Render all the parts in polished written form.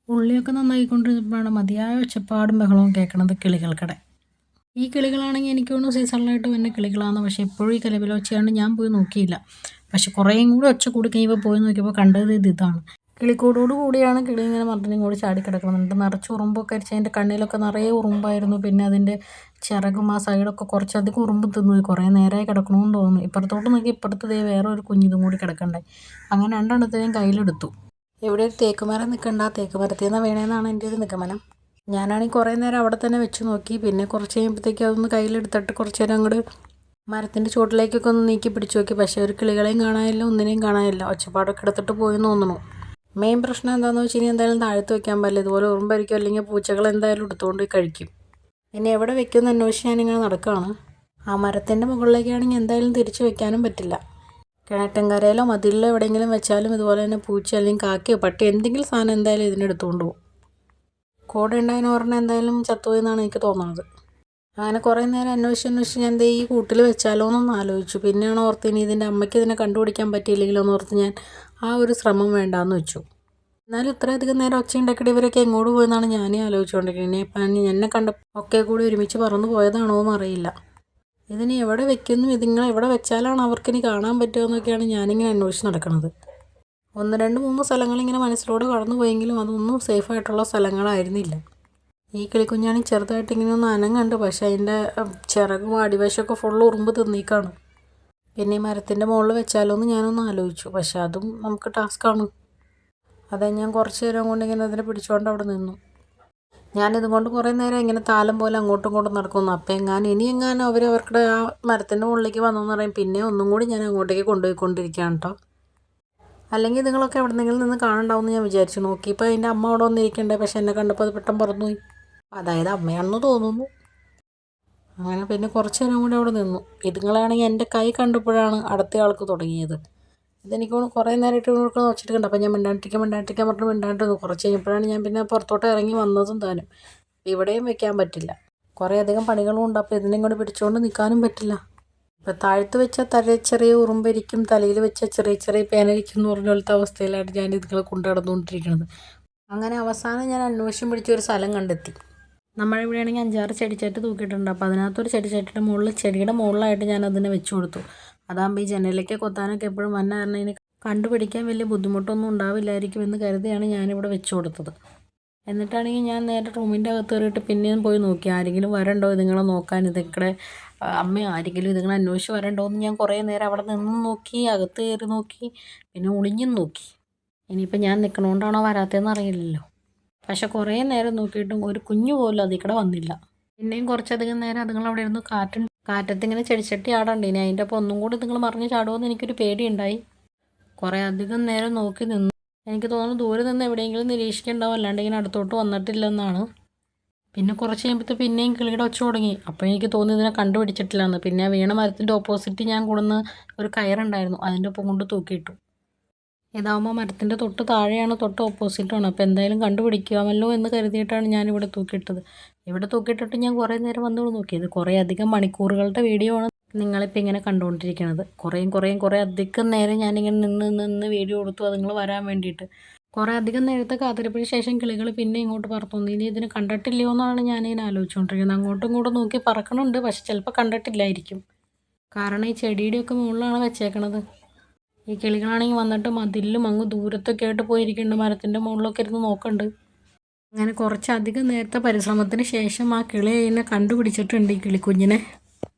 ഉള്ളിയൊക്കെ നന്നായിക്കൊണ്ടിരുന്നപ്പോഴാണ് മതിയായ ഒച്ചപ്പാടും ബഹളവും കേൾക്കണത് കിളികൾക്കിടെ. ഈ കിളികളാണെങ്കിൽ എനിക്ക് തോന്നുന്നു സീസണിലായിട്ട് വന്ന കിളികളാണ്. പക്ഷേ ഇപ്പോഴും ഈ കലപില ഞാൻ പോയി നോക്കിയില്ല. പക്ഷെ കുറേയും കൂടി ഒച്ച കൂടി കഴിയുമ്പോൾ പോയി നോക്കിയപ്പോൾ കണ്ടത് ഇതാണ്. കിളിക്കൂടോട് കൂടിയാണ് കിളി ഇങ്ങനെ മരത്തിനും കൂടി ചാടി കിടക്കുന്നുണ്ട്. നിറച്ച് ഉറുമ്പൊക്കെ അരിച്ച് അതിൻ്റെ കണ്ണിലൊക്കെ നിറയെ ഉറുമ്പായിരുന്നു. പിന്നെ അതിൻ്റെ ചിറകും ആ സൈഡൊക്കെ കുറച്ചധികം ഉറുമ്പ് തിന്നു. കുറേ നേരമായി കിടക്കണമെന്ന് തോന്നുന്നു. ഇപ്പുറത്തോട്ട് നോക്കി ഇപ്പുറത്ത് വേറെ ഒരു കുഞ്ഞിതും കൂടി കിടക്കണ്ടായി. അങ്ങനെ രണ്ടെണ്ണത്തിനെയും കയ്യിലെടുത്തു. ഇവിടെ ഒരു തേക്കുമരം നിൽക്കണ്ട, തേക്ക് മരത്തിൽ നിന്ന് വീണേന്നാണ് എൻ്റെ ഒരു നിഗമനം. ഞാനാണെങ്കിൽ കുറേ നേരം അവിടെ തന്നെ വെച്ച് നോക്കി. പിന്നെ കുറച്ച് കഴിയുമ്പോഴത്തേക്കും അതൊന്ന് കയ്യിലെടുത്തിട്ട് കുറച്ച് നേരം അങ്ങോട്ട് മരത്തിൻ്റെ ചുവട്ടിലേക്കൊക്കെ ഒന്ന് നീക്കി പിടിച്ചു നോക്കി. പക്ഷേ ഒരു കിളികളെയും കാണാനില്ല, ഒന്നിനെയും കാണാനില്ല. ഒച്ചപ്പാടൊക്കെ എടുത്തിട്ട് പോയെന്ന് തോന്നുന്നു. മെയിൻ പ്രശ്നം എന്താണെന്ന് വെച്ച് കഴിഞ്ഞാൽ എന്തായാലും താഴത്ത് വെക്കാൻ പറ്റില്ല. ഇതുപോലെ ഉറുമ്പരിക്കും അല്ലെങ്കിൽ പൂച്ചകൾ എന്തായാലും എടുത്തുകൊണ്ട് കഴിക്കും. ഇനി എവിടെ വെക്കുമെന്ന് അന്വേഷിച്ച് ഞാനിങ്ങനെ നടക്കുകയാണ്. ആ മരത്തിൻ്റെ മുകളിലേക്കാണെങ്കിൽ എന്തായാലും തിരിച്ച് വെക്കാനും പറ്റില്ല. കിണറ്റങ്കരയിലോ മതിലിലോ എവിടെയെങ്കിലും വെച്ചാലും ഇതുപോലെ തന്നെ പൂച്ച അല്ലെങ്കിൽ കാക്കയോ പട്ടി എന്തെങ്കിലും സാധനം എന്തായാലും ഇതിനെടുത്തുകൊണ്ട് പോകും. കൂടെ ഉണ്ടായതിന് പറഞ്ഞാൽ എന്തായാലും ചത്തുപോയി എന്നാണ് എനിക്ക് തോന്നുന്നത്. അങ്ങനെ കുറേ നേരം അന്വേഷിച്ച് ഞാൻ ഈ കൂട്ടിൽ വെച്ചാലോ എന്നൊന്ന് ആലോചിച്ചു. പിന്നെയാണ് ഓർത്ത് ഇനി ഇതിൻ്റെ അമ്മയ്ക്ക് ഇതിനെ കണ്ടുപിടിക്കാൻ പറ്റിയില്ലെങ്കിലോ എന്ന് ഓർത്ത് ഞാൻ ആ ഒരു ശ്രമം വേണ്ടാന്ന് വെച്ചു. എന്നാലും ഇത്രയധികം നേരം ഒച്ച ഉണ്ടാക്കിയിട്ട് ഇവരൊക്കെ എങ്ങോട്ട് പോയെന്നാണ് ഞാനേ ആലോചിച്ചുകൊണ്ടിരിക്കുന്നത്. ഇപ്പം എന്നെ കണ്ട ഒക്കെ കൂടി ഒരുമിച്ച് പറന്നു പോയതാണോ എന്നറിയില്ല. ഇതിന് എവിടെ വെക്കുന്നു, ഇതിങ്ങൾ എവിടെ വെച്ചാലാണ് അവർക്കിനി കാണാൻ പറ്റുക എന്നൊക്കെയാണ് ഞാനിങ്ങനെ അന്വേഷിച്ച് നടക്കുന്നത്. 1, 2, 3 സ്ഥലങ്ങളിങ്ങനെ മനസ്സിലൂടെ കടന്നു പോയെങ്കിലും അതൊന്നും സേഫായിട്ടുള്ള സ്ഥലങ്ങളായിരുന്നില്ല. ഈ കിളിക്കുഞ്ഞാണെങ്കിൽ ചെറുതായിട്ട് ഇങ്ങനെ ഒന്ന് അനങ്ങുന്നുണ്ട്. പക്ഷേ അതിൻ്റെ ചിറകും അടിവശമൊക്കെ ഫുള്ള് ഉറുമ്പ് തിന്നേക്കാണ്. പിന്നെ ഈ മരത്തിൻ്റെ മുകളിൽ വെച്ചാലോ എന്ന് ഞാനൊന്ന് ആലോചിച്ചു. പക്ഷേ അതും നമുക്ക് ടാസ്ക്കാണ്. അതെ, ഞാൻ കുറച്ച് നേരം കൊണ്ട് ഇങ്ങനെ അതിനെ പിടിച്ചുകൊണ്ട് അവിടെ നിന്നു. ഞാനിതും കൊണ്ട് കുറേ നേരം ഇങ്ങനെ താലം പോലെ അങ്ങോട്ടും ഇങ്ങോട്ടും നടക്കുന്നു. അപ്പം ഇനിയെങ്ങാനും അവരുടെ ആ മരത്തിൻ്റെ മുകളിലേക്ക് വന്നെന്ന് പറയും. പിന്നെ ഒന്നും കൂടി ഞാൻ അങ്ങോട്ടേക്ക് കൊണ്ടുപോയിക്കൊണ്ടിരിക്കുകയാണ് കേട്ടോ. അല്ലെങ്കിൽ നിങ്ങളൊക്കെ എവിടെന്നെങ്കിലും നിന്ന് കാണണ്ടാവും ഞാൻ വിചാരിച്ചു. നോക്കിയപ്പോൾ അതിൻ്റെ അമ്മ അവിടെ വന്നിരിക്കണ്ടേ. പക്ഷെ എന്നെ കണ്ടപ്പോൾ അത് പെട്ടെന്ന് പറന്നുപോയി. അതായത് അമ്മയാണെന്ന് തോന്നുന്നു. അങ്ങനെ പിന്നെ കുറച്ച് നേരം കൂടി അവിടെ നിന്നു. ഇതുങ്ങളാണെങ്കിൽ എൻ്റെ കൈ കണ്ടപ്പോഴാണ് അടുത്ത ആൾക്ക് തുടങ്ങിയത്. ഇതെനിക്ക് കുറേ നേരമായിട്ട് ഇവർക്ക് വെച്ചിട്ട് കണ്ടു. അപ്പോൾ ഞാൻ മിണ്ടാണ്ടിരിക്കാൻ പറഞ്ഞിട്ട് മിണ്ടാണ്ടിരുന്നു. കുറച്ച് കഴിഞ്ഞപ്പോഴാണ് ഞാൻ പിന്നെ പുറത്തോട്ട് ഇറങ്ങി വന്നതും താനും. ഇവിടെയും വെക്കാൻ പറ്റില്ല, കുറേ അധികം പണികളും ഉണ്ട്. അപ്പോൾ ഇതിനെയും കൊണ്ട് പിടിച്ചുകൊണ്ട് നിൽക്കാനും പറ്റില്ല. ഇപ്പോൾ താഴത്ത് വെച്ചാൽ ചെറിയ ഉറുമ്പരിക്കും, തലയിൽ വെച്ചാൽ ചെറിയ പേനരിക്കും എന്ന് പറഞ്ഞ പോലത്തെ അവസ്ഥയിലാണ് ഞാൻ ഇതുങ്ങളെ കൊണ്ടു നടന്നുകൊണ്ടിരിക്കുന്നത്. അങ്ങനെ അവസാനം ഞാൻ അന്വേഷണം പിടിച്ച ഒരു സ്ഥലം കണ്ടെത്തി. നമ്മളിവിടെ ആണെങ്കിൽ 5-6 ചെടിച്ചട്ടി തൂക്കിയിട്ടുണ്ട്. അപ്പോൾ അതിനകത്തൊരു ചെടിച്ചട്ടിയുടെ മുകളിൽ ചെടിയുടെ മുകളിലായിട്ട് ഞാൻ അതിനെ വെച്ച് കൊടുത്തു. അതാകുമ്പോൾ ഈ ജനലിലേക്ക് കൊത്താനൊക്കെ എപ്പോഴും വന്ന കാരണം ഇതിന് കണ്ടുപിടിക്കാൻ വലിയ ബുദ്ധിമുട്ടൊന്നും ഉണ്ടാവില്ലായിരിക്കും എന്ന് കരുതിയാണ് ഞാനിവിടെ വെച്ച് കൊടുത്തത്. എന്നിട്ടാണെങ്കിൽ ഞാൻ നേരെ റൂമിൻ്റെ അകത്ത് കയറിയിട്ട് പിന്നെയും പോയി നോക്കി, ആരെങ്കിലും വരണ്ടോ ഇതുങ്ങളെ നോക്കാൻ. ഇതൊക്കെ അമ്മ ആരെങ്കിലും ഇതുങ്ങളെ അന്വേഷിച്ച് വരണ്ടോ എന്ന് ഞാൻ കുറേ നേരം അവിടെ നിന്നും നോക്കി, അകത്ത് കയറി നോക്കി, പിന്നെ ഒളിഞ്ഞും നോക്കി. ഇനിയിപ്പോൾ ഞാൻ നിൽക്കണോണ്ടാണോ വരാത്തതെന്ന് അറിയില്ലല്ലോ. പക്ഷെ കുറേ നേരം നോക്കിയിട്ടും ഒരു കുഞ്ഞു പോലും അതിൽക്കൂടെ വന്നില്ല. പിന്നെയും കുറച്ചധികം നേരം അതുങ്ങൾ അവിടെ ഇരുന്ന് കാറ്റത്തിങ്ങനെ ചെടിച്ചട്ടി ആടണ്ട്. ഇനി അതിൻ്റെ ഒപ്പം ഒന്നും കൂടി നിങ്ങൾ മറിഞ്ഞ് ചാടുമെന്ന് എനിക്കൊരു പേടിയുണ്ടായി. കുറേ അധികം നേരം നോക്കി നിന്നു. എനിക്ക് തോന്നുന്നു ദൂരെ നിന്ന് എവിടെയെങ്കിലും നിരീക്ഷിക്കുന്നുണ്ടാവും, അല്ലാണ്ട് ഇങ്ങനെ അടുത്തോട്ട് വന്നിട്ടില്ലെന്നാണ്. പിന്നെ കുറച്ച് കഴിയുമ്പോഴത്തെ പിന്നെയും കിളിയുടെ ഒച്ച തുടങ്ങി. അപ്പോൾ എനിക്ക് തോന്നി ഇതിനെ കണ്ടുപിടിച്ചിട്ടില്ലെന്ന്. പിന്നെ വീണ മരത്തിൻ്റെ ഓപ്പോസിറ്റ് ഞാൻ കൊണ്ടുവന്ന് ഒരു കയറുണ്ടായിരുന്നു, അതിൻ്റെ ഒപ്പം കൊണ്ട് തൂക്കിയിട്ടു. ഇതാകുമ്പോൾ മരത്തിൻ്റെ തൊട്ട് താഴെയാണ്, തൊട്ട് ഓപ്പോസിറ്റാണ്. അപ്പോൾ എന്തായാലും കണ്ടുപിടിക്കാമല്ലോ എന്ന് കരുതിയിട്ടാണ് ഞാനിവിടെ തൂക്കിയിട്ടത്. ഇവിടെ തൂക്കിയിട്ടിട്ട് ഞാൻ കുറേ നേരം വന്നു നോക്കിയത്. കുറേ അധികം മണിക്കൂറുകളുടെ വീഡിയോ ആണ് നിങ്ങളിപ്പോൾ ഇങ്ങനെ കണ്ടുകൊണ്ടിരിക്കുന്നത്. കുറേ അധികം നേരം ഞാനിങ്ങനെ നിന്ന് വീഡിയോ കൊടുത്തു അതുങ്ങൾ വരാൻ വേണ്ടിയിട്ട്. കുറേ അധികം നേരത്തെ കാത്തിരിപ്പിന് ശേഷം കിളികൾ പിന്നെ ഇങ്ങോട്ട് പറന്നു. ഇനി ഇതിന് കണ്ടിട്ടില്ലയോ എന്നാണ് ഞാനിങ്ങനെ ആലോചിച്ചുകൊണ്ടിരിക്കുന്നത്. അങ്ങോട്ടും ഇങ്ങോട്ടും നോക്കി പറക്കണുണ്ട്, പക്ഷെ ചിലപ്പോൾ കണ്ടിട്ടില്ലായിരിക്കും. കാരണം ഈ ചെടിയുടെയൊക്കെ മുകളിലാണ് വെച്ചേക്കണത്. ഈ കിളികളാണെങ്കിൽ വന്നിട്ട് മതിലും അങ്ങ് ദൂരത്തൊക്കെ ആയിട്ട് പോയിരിക്കുന്നുണ്ട്, മരത്തിൻ്റെ മുകളിലൊക്കെ ഇരുന്ന് നോക്കുന്നുണ്ട്. അങ്ങനെ കുറച്ചധികം നേരത്തെ പരിശ്രമത്തിന് ശേഷം ആ കിളി അതിനെ കണ്ടുപിടിച്ചിട്ടുണ്ട്, ഈ കിളിക്കുഞ്ഞിനെ.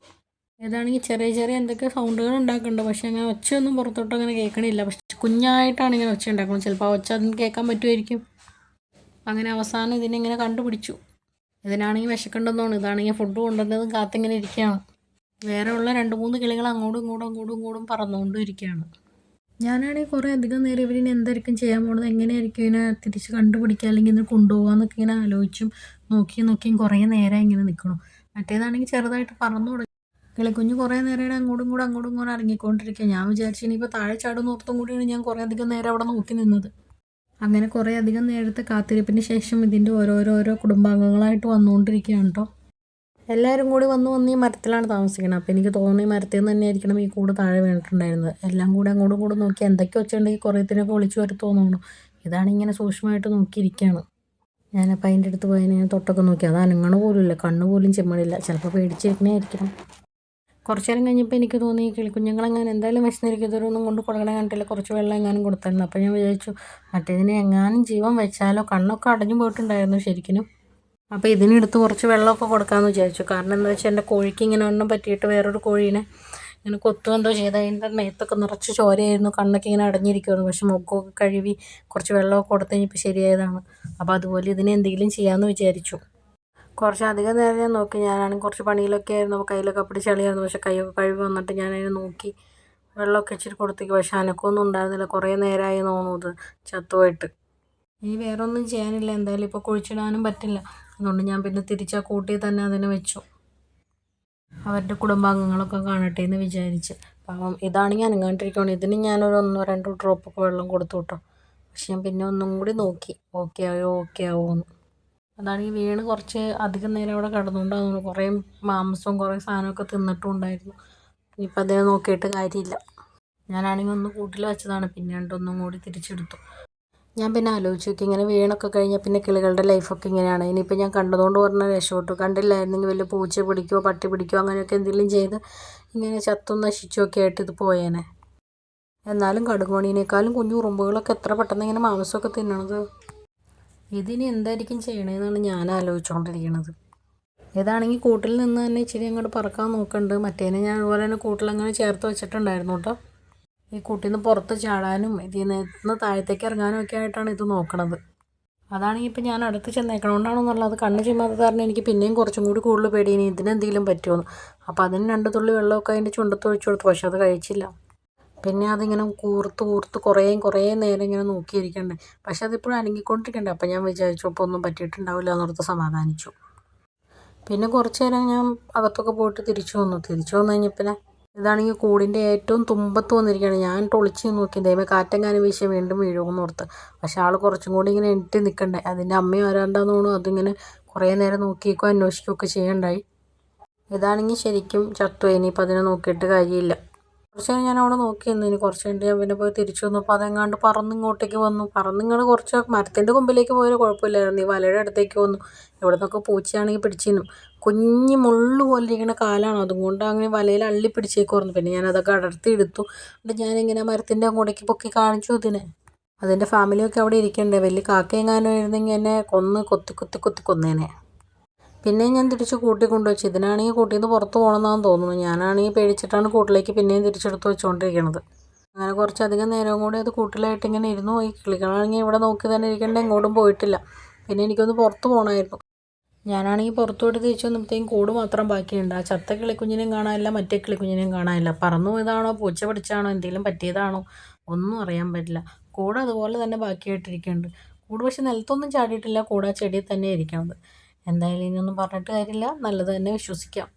ഇതാണെങ്കിൽ ചെറിയ എന്തൊക്കെ സൗണ്ടുകൾ ഉണ്ടാക്കുന്നുണ്ട്, പക്ഷെ അങ്ങനെ ഒച്ചയൊന്നും പുറത്തോട്ട് അങ്ങനെ കേൾക്കണില്ല. പക്ഷെ കുഞ്ഞായിട്ടാണ് ഇങ്ങനെ ഒച്ച ഉണ്ടാക്കുന്നത്. ചിലപ്പോൾ ആ ഒച്ച അതിന് കേൾക്കാൻ പറ്റുമായിരിക്കും. അങ്ങനെ അവസാനം ഇതിനെങ്ങനെ കണ്ടുപിടിച്ചു. ഇതിനാണെങ്കിൽ വിശക്കുണ്ടെന്ന് തോന്നുന്നു. ഇതാണെങ്കിൽ ഫുഡ് കൊണ്ടുവന്നതും കാത്തിങ്ങനെ ഇരിക്കുകയാണ്. വേറെ ഉള്ള 2-3 കിളികൾ അങ്ങോട്ടും ഇങ്ങോട്ടും പറന്നുകൊണ്ടും ഇരിക്കുകയാണ്. ഞാനാണെങ്കിൽ കുറേ അധികം നേരം ഇവരിനി എന്തായിരിക്കും ചെയ്യാൻ പോകുന്നത്, എങ്ങനെയായിരിക്കും ഇതിനെ തിരിച്ച് കണ്ടുപിടിക്കുക, അല്ലെങ്കിൽ ഇതിനെ കൊണ്ടുപോകാമെന്നൊക്കെ ഇങ്ങനെ ആലോചിച്ചും നോക്കിയും കുറേ നേരം ഇങ്ങനെ നിൽക്കണം. മറ്റേതാണെങ്കിൽ ചെറുതായിട്ട് പറന്നു തുടങ്ങി. കിളിക്കുഞ്ഞ് കുറേ നേരം അങ്ങോട്ടും ഇങ്ങോട്ടും ഇറങ്ങിക്കൊണ്ടിരിക്കുക. ഞാൻ വിചാരിച്ചു ഇനിയിപ്പോൾ താഴെ ചാടുന്ന ഓർത്തും കൂടിയാണ് ഞാൻ കുറേ അധികം നേരം അവിടെ നോക്കി നിന്നത്. അങ്ങനെ കുറേ അധികം നേരത്തെ കാത്തിരിപ്പിന് ശേഷം ഇതിൻ്റെ ഓരോരോ കുടുംബാംഗങ്ങളായിട്ട് വന്നുകൊണ്ടിരിക്കുകയാണ് കേട്ടോ. എല്ലാവരും കൂടി വന്ന് ഈ മരത്തിലാണ് താമസിക്കുന്നത്. അപ്പോൾ എനിക്ക് തോന്നുന്നു ഈ മരത്തിൽ നിന്ന് തന്നെ ആയിരിക്കണം ഈ കൂട് താഴെ വീണിട്ടുണ്ടായിരുന്നത്. എല്ലാം കൂടി അങ്ങോട്ടും നോക്കി എന്തൊക്കെ വെച്ചിട്ടുണ്ടെങ്കിൽ കുറേത്തിനൊക്കെ വിളിച്ചു വരുത്തുമെന്ന് തോന്നുന്നു. ഇതാണിങ്ങനെ സൂക്ഷ്മമായിട്ട് നോക്കിയിരിക്കുകയാണ്. ഞാനപ്പോൾ അതിൻ്റെ അടുത്ത് പോയി ഞാൻ തൊട്ടൊക്കെ നോക്കി, അത് അനങ്ങണ പോലുമില്ല, കണ്ണ് പോലും ചിമ്മണില്ല. ചിലപ്പോൾ പേടിച്ചിരിക്കണായിരിക്കണം. കുറച്ച് നേരം കഴിഞ്ഞപ്പോൾ എനിക്ക് തോന്നി ഈ കിളിക്കുഞ്ഞുങ്ങളെങ്ങാനും എന്തായാലും വിശന്നിരിക്കും, ഇതൊരൊന്നും കൊണ്ട് കൊടുക്കണ കണ്ടില്ല, കുറച്ച് വെള്ളം എങ്ങാനും കൊടുത്തായിരുന്നു. അപ്പോൾ ഞാൻ വിചാരിച്ചു മറ്റേതിനെ എങ്ങാനും ജീവൻ വെച്ചാലോ, കണ്ണൊക്കെ അടഞ്ഞു പോയിട്ടുണ്ടായിരുന്നു ശരിക്കും. അപ്പോൾ ഇതിനെടുത്ത് കുറച്ച് വെള്ളമൊക്കെ കൊടുക്കാമെന്ന് വിചാരിച്ചു. കാരണം എന്താ വെച്ചാൽ എൻ്റെ കോഴിക്ക് ഇങ്ങനെ ഒന്നും പറ്റിയിട്ട് വേറൊരു കോഴീനെ ഇങ്ങനെ കൊത്തുമെന്തോ ചെയ്ത് അതിൻ്റെ മേത്തൊക്കെ നിറച്ച് ചോരയായിരുന്നു, കണ്ണൊക്കെ ഇങ്ങനെ അടഞ്ഞിരിക്കുമായിരുന്നു. പക്ഷെ മുഖമൊക്കെ കഴുകി കുറച്ച് വെള്ളമൊക്കെ കൊടുത്ത് കഴിഞ്ഞപ്പോൾ ശരിയായതാണ്. അപ്പോൾ അതുപോലെ ഇതിനെ എന്തെങ്കിലും ചെയ്യാമെന്ന് വിചാരിച്ചു. കുറച്ചധികം നേരം ഞാൻ നോക്കി. ഞാനാണെങ്കിൽ കുറച്ച് പണിയിലൊക്കെ ആയിരുന്നു, അപ്പോൾ കയ്യിലൊക്കെ അപ്പടി ചളിയായിരുന്നു. പക്ഷേ കൈയൊക്കെ കഴുകി വന്നിട്ട് ഞാനതിനെ നോക്കി വെള്ളമൊക്കെ ഇച്ചിരി കൊടുത്തേക്ക്. പക്ഷേ അനക്കമൊന്നും ഉണ്ടായിരുന്നില്ല. കുറേ നേരമായി തോന്നുന്നു ഇത് ചത്തുപോയിട്ട്. ഇനി വേറെ ഒന്നും ചെയ്യാനില്ല, എന്തായാലും ഇപ്പോൾ കുഴിച്ചിടാനും പറ്റില്ല. അതുകൊണ്ട് ഞാൻ പിന്നെ തിരിച്ച് ആ കൂട്ടിൽ തന്നെ അതിനെ വെച്ചു. അവരുടെ കുടുംബാംഗങ്ങളൊക്കെ കാണട്ടെ എന്ന് വിചാരിച്ച്. പാവം ഇതാണെങ്കിൽ അനങ്ങാണ്ടിരിക്കുകയാണ്. ഇതിന് ഞാനൊരു 1-2 ഡ്രോപ്പൊക്കെ വെള്ളം കൊടുത്തു കേട്ടോ. പക്ഷെ ഞാൻ പിന്നെ ഒന്നും കൂടി നോക്കി ഓക്കെ ആവുമോ എന്ന്. അതാണെങ്കിൽ വീണ് കുറച്ച് അധികം നേരം അവിടെ കിടന്നുകൊണ്ടാകുന്നു. കുറേ മാംസവും കുറേ സാധനമൊക്കെ തിന്നിട്ടും ഉണ്ടായിരുന്നു. ഇനിയിപ്പോൾ അതിനെ നോക്കിയിട്ട് കാര്യമില്ല. ഞാനാണെങ്കിൽ ഒന്ന് കൂട്ടിൽ വെച്ചതാണ്, പിന്നെ ഒന്നും കൂടി തിരിച്ചെടുത്തു. ഞാൻ പിന്നെ ആലോചിച്ചു നോക്കി, ഇങ്ങനെ വീണൊക്കെ കഴിഞ്ഞാൽ പിന്നെ കിളികളുടെ ലൈഫൊക്കെ ഇങ്ങനെയാണ്. ഇനിയിപ്പോൾ ഞാൻ കണ്ടതുകൊണ്ട് പറഞ്ഞാൽ രക്ഷപ്പെട്ടു. കണ്ടില്ലായിരുന്നെങ്കിൽ വലിയ പൂച്ച പിടിക്കുകയോ പട്ടി പിടിക്കുകയോ അങ്ങനെയൊക്കെ എന്തെങ്കിലും ചെയ്ത് ഇങ്ങനെ ചത്തും നശിച്ചുമൊക്കെ ആയിട്ട് ഇത് പോയേനെ. എന്നാലും കടുകുമണീനേക്കാളും കുഞ്ഞു ഉറുമ്പുകളൊക്കെ എത്ര പെട്ടെന്ന് ഇങ്ങനെ മാംസമൊക്കെ തിന്നണത്. ഇതിനി എന്തായിരിക്കും ചെയ്യണതെന്നാണ് ഞാൻ ആലോചിച്ചുകൊണ്ടിരിക്കുന്നത്. ഇതാണെങ്കിൽ കൂട്ടിൽ നിന്ന് തന്നെ ഇച്ചിരി അങ്ങോട്ട് പറക്കാൻ നോക്കുന്നുണ്ട്. മറ്റേനെ ഞാൻ അതുപോലെ തന്നെ കൂട്ടിലങ്ങനെ ചേർത്ത് വെച്ചിട്ടുണ്ടായിരുന്നു കേട്ടോ. ഈ കൂട്ടിൽ നിന്ന് പുറത്ത് ചാടാനും ഇതിൽ നിന്ന് താഴത്തേക്ക് ഇറങ്ങാനും ഒക്കെ ആയിട്ടാണ് ഇത് നോക്കണത്. അതാണെങ്കിൽ ഇപ്പം ഞാൻ അടുത്ത് ചെന്നേക്കണോണ്ടാണെന്നുള്ളത്, കണ്ണ് ചിമ്മാത്ത കാരണം എനിക്ക് പിന്നെയും കുറച്ചും കൂടി കൂടുതൽ പേടി ഇനി ഇതിനെന്തെങ്കിലും പറ്റുമോയെന്ന്. അപ്പോൾ അതിന് 2 തുള്ളി വെള്ളമൊക്കെ അതിൻ്റെ ചുണ്ടത്ത് ഒഴിച്ചു കൊടുത്തു. പക്ഷെ അത് കഴിച്ചില്ല. പിന്നെ അതിങ്ങനെ കൂർത്ത് കുറേ നേരം ഇങ്ങനെ നോക്കിയിരിക്കണ്ടേ. പക്ഷെ അതിപ്പോഴും അനങ്ങിക്കൊണ്ടിരിക്കണ്ടേ. അപ്പം ഞാൻ വിചാരിച്ചു ഇപ്പോൾ ഒന്നും പറ്റിയിട്ടുണ്ടാവില്ല എന്നോർത്ത് സമാധാനിച്ചു. പിന്നെ കുറച്ച് നേരം ഞാൻ അകത്തൊക്കെ പോയിട്ട് തിരിച്ചു വന്നു കഴിഞ്ഞപ്പോൾ ഇതാണെങ്കിൽ കൂടിൻ്റെ ഏറ്റവും തുമ്പത്ത് വന്നിരിക്കുകയാണ്. ഞാൻ ഒളിച്ച് നോക്കി ദൈവമേ കാറ്റെങ്ങാനും വീശിയാൽ വീണ്ടും വീഴുമെന്ന് ഓർത്ത്. പക്ഷെ ആൾ കുറച്ചും കൂടി ഇങ്ങനെ എണീറ്റ് നിൽക്കണ്ടേ. അതിൻ്റെ അമ്മയും ആരാണ്ടാന്ന് തോന്നുന്നു. അതിങ്ങനെ കുറേ നേരം നോക്കിയേക്കോ അന്വേഷിക്കുകയൊക്കെ ചെയ്യണ്ടായി. ഇതാണെങ്കിൽ ശരിക്കും ചത്തു. ഇനിയിപ്പോൾ അതിനെ നോക്കിയിട്ട് കാര്യമില്ല. കുറച്ച് നേരം ഞാൻ അവിടെ നോക്കി നിന്നു. ഇനി കുറച്ച് കഴിഞ്ഞിട്ട് ഞാൻ പിന്നെ പോയി തിരിച്ചു വന്നപ്പോൾ അതെങ്ങാണ്ട് പറന്നിങ്ങോട്ടേക്ക് വന്നു. പറന്നിങ്ങോട്ട് കുറച്ച് മരത്തിൻ്റെ കൊമ്പിലേക്ക് പോയാൽ കുഴപ്പമില്ലായിരുന്നു. ഈ വലയുടെ അടുത്തേക്ക് വന്നു. ഇവിടെ നിന്നൊക്കെ പൂച്ചയാണെങ്കിൽ പിടിച്ചിരുന്നു. കുഞ്ഞ് മുള്ളു പോലെ ഇരിക്കുന്ന കാലാണ്, അതുകൊണ്ട് അങ്ങനെ വലയിൽ അള്ളി പിടിച്ചേക്കുമായിരുന്നു. പിന്നെ ഞാനതൊക്കെ അടർത്തി എടുത്തു. എന്നിട്ട് ഞാനിങ്ങനെ മരത്തിൻ്റെ അങ്ങോട്ടേക്ക് പൊക്കി കാണിച്ചു ഇതിനെ. അതിൻ്റെ ഫാമിലിയൊക്കെ അവിടെ ഇരിക്കണ്ടേ. വലിയ കാക്കയെങ്ങാനും ആയിരുന്നെങ്കിൽ എന്നെ കൊത്തി കൊന്നേനെ. പിന്നെ ഞാൻ തിരിച്ച് കൂട്ടിൽ കൊണ്ടുവച്ചു. ഇതിനാണെങ്കിൽ കൂട്ടിൽ നിന്ന് പുറത്ത് പോകണമെന്നാണ് തോന്നുന്നു. ഞാനാണെങ്കിൽ പേടിച്ചിട്ടാണ് കൂട്ടിലേക്ക് പിന്നെയും തിരിച്ചെടുത്ത് വെച്ചുകൊണ്ടിരിക്കുന്നത്. അങ്ങനെ കുറച്ചധികം നേരവും കൂടി അത് കൂട്ടിലായിട്ട് ഇങ്ങനെ ഇരുന്നു. ഈ കിളികളാണെങ്കിൽ ഇവിടെ നോക്കി തന്നെ ഇരിക്കേണ്ട, എങ്ങോട്ടും പോയിട്ടില്ല. പിന്നെ എനിക്കൊന്ന് പുറത്ത് പോകണമായിരുന്നു. ഞാനാണെങ്കിൽ പുറത്ത് പോയിട്ട് തിരിച്ചു വന്നപ്പോഴത്തേക്കും കൂട് മാത്രം ബാക്കിയുണ്ട്. ആ ചത്ത കിളിക്കുഞ്ഞിനെയും കാണാനില്ല, മറ്റേ കിളിക്കുഞ്ഞിനെയും കാണാനില്ല. പറന്നു പോയതാണോ പൂച്ച പിടിച്ചാണോ എന്തെങ്കിലും പറ്റിയതാണോ ഒന്നും അറിയാൻ പറ്റില്ല. കൂട് അതുപോലെ തന്നെ ബാക്കിയായിട്ടിരിക്കുന്നുണ്ട്. കൂട് പക്ഷെ നിലത്തൊന്നും ചാടിയിട്ടില്ല. കൂട് ആ ചെടിയിൽ തന്നെ ഇരിക്കണത്. എന്തായാലും ഇനിയൊന്നും പറഞ്ഞിട്ട് കാര്യമില്ല, നല്ലത് തന്നെ വിശ്വസിക്കാം.